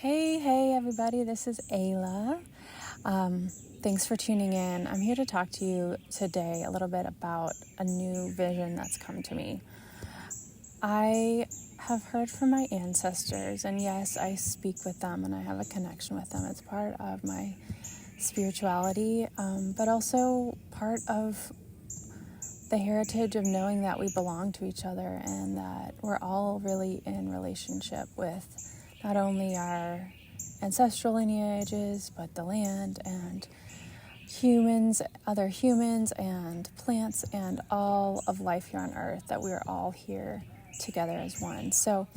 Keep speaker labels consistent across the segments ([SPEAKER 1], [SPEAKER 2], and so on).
[SPEAKER 1] Hey, everybody, this is Ayla. Thanks for tuning in. I'm here to talk to you today a little bit about a new vision that's come to me. I have heard from my ancestors, and yes, I speak with them and I have a connection with them. It's part of my spirituality, but also part of the heritage of knowing that we belong to each other and that we're all really in relationship with not only our ancestral lineages, but the land and humans, other humans and plants and all of life here on earth, that we're all here together as one. So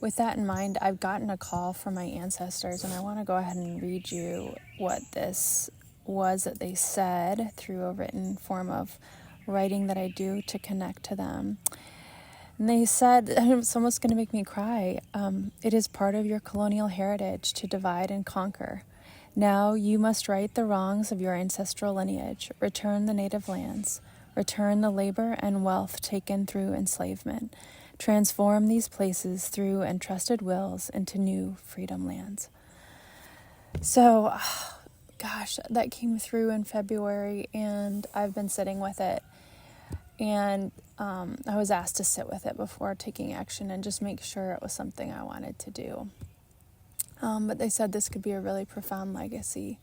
[SPEAKER 1] with that in mind, I've gotten a call from my ancestors, and I want to go ahead and read you what this was that they said through a written form of writing that I do to connect to them. And they said, it's almost going to make me cry, it is part of your colonial heritage to divide and conquer. Now you must right the wrongs of your ancestral lineage, return the native lands, return the labor and wealth taken through enslavement, transform these places through entrusted wills into new freedom lands. So, gosh, that came through in February, and I've been sitting with it. And I was asked to sit with it before taking action and just make sure it was something I wanted to do. But they said this could be a really profound legacy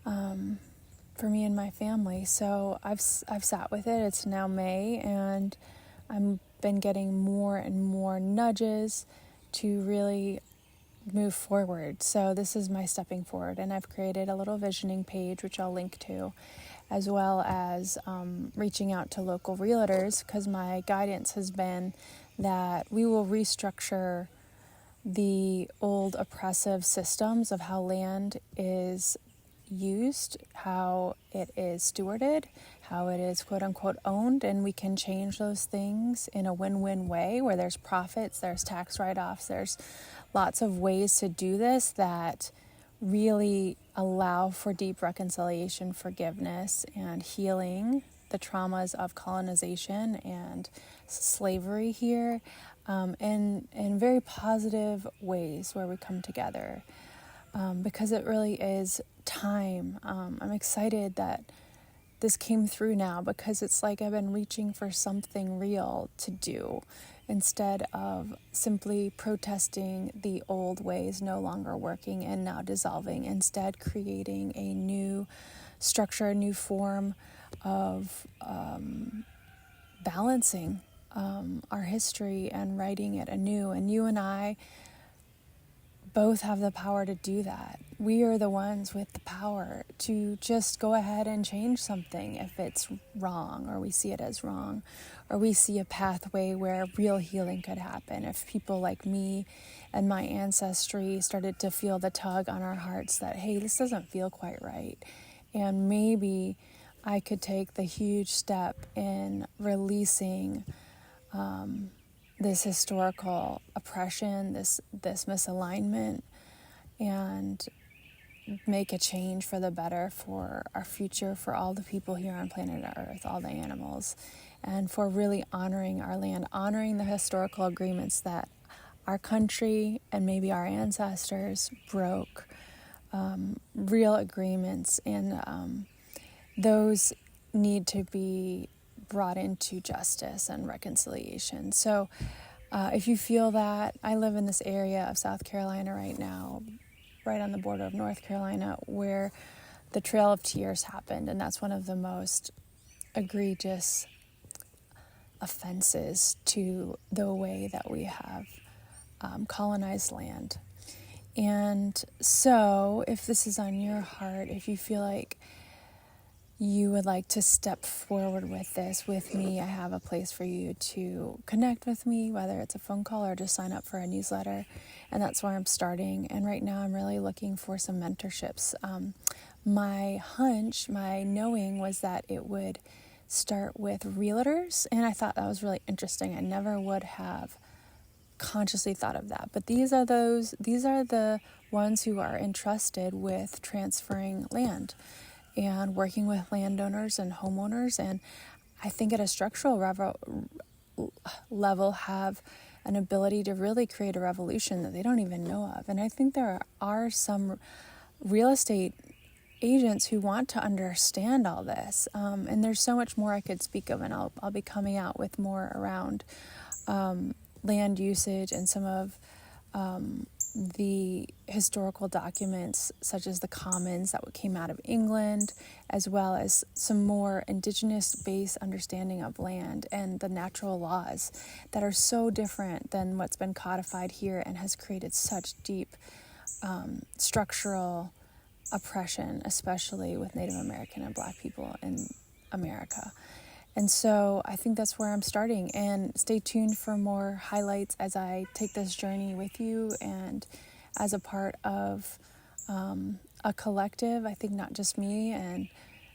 [SPEAKER 1] for me and my family. So I've sat with it. It's now May, and I've been getting more and more nudges to really move forward. So this is my stepping forward, and I've created a little visioning page, which I'll link to, as well as reaching out to local realtors, because my guidance has been that we will restructure the old oppressive systems of how land is used, how it is stewarded, how it is quote unquote owned, and we can change those things in a win-win way where there's profits, there's tax write-offs, there's lots of ways to do this that really allow for deep reconciliation, forgiveness, and healing the traumas of colonization and slavery here, in very positive ways where we come together, because it really is time. I'm excited that this came through now, because it's like I've been reaching for something real to do instead of simply protesting the old ways no longer working and now dissolving, instead creating a new structure, a new form of balancing our history and writing it anew. And you and I both have the power to do that. We are the ones with the power to just go ahead and change something if it's wrong, or we see it as wrong, or we see a pathway where real healing could happen. If people like me and my ancestry started to feel the tug on our hearts that, hey, this doesn't feel quite right, and maybe I could take the huge step in releasing this historical oppression, this misalignment, and make a change for the better for our future, for all the people here on planet Earth, all the animals, and for really honoring our land, honoring the historical agreements that our country and maybe our ancestors broke, real agreements, and those need to be brought into justice and reconciliation. So if you feel that, I live in this area of South Carolina right now, right on the border of North Carolina, where the Trail of Tears happened, and that's one of the most egregious offenses to the way that we have colonized land. And so if this is on your heart, if you feel like you would like to step forward with this with me, I have a place for you to connect with me, whether it's a phone call or just sign up for a newsletter. And that's where I'm starting. And right now I'm really looking for some mentorships. My hunch, my knowing was that it would start with realtors. And I thought that was really interesting. I never would have consciously thought of that. But these are the ones who are entrusted with transferring land and working with landowners and homeowners, and I think at a structural level have an ability to really create a revolution that they don't even know of. And I think there are some real estate agents who want to understand all this. And there's so much more I could speak of, and I'll be coming out with more around land usage and some of the historical documents, such as the commons that came out of England, as well as some more indigenous-based understanding of land and the natural laws that are so different than what's been codified here and has created such deep structural oppression, especially with Native American and Black people in America. And so I think that's where I'm starting. And stay tuned for more highlights as I take this journey with you and as a part of a collective. I think not just me, and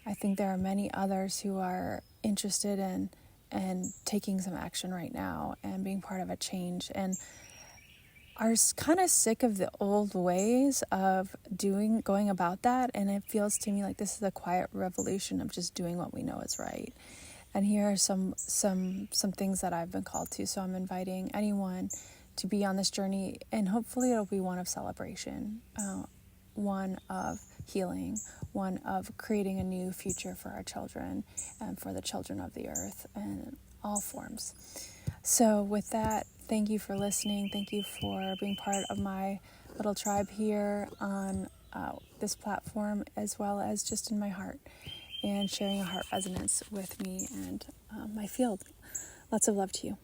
[SPEAKER 1] I think there are many others who are interested in and taking some action right now and being part of a change, and are kind of sick of the old ways of going about that. And it feels to me like this is a quiet revolution of just doing what we know is right. And here are some things that I've been called to. So I'm inviting anyone to be on this journey, and hopefully it'll be one of celebration, one of healing, one of creating a new future for our children and for the children of the earth in all forms. So with that, thank you for listening. Thank you for being part of my little tribe here on this platform, as well as just in my heart, and sharing a heart resonance with me and my field. Lots of love to you.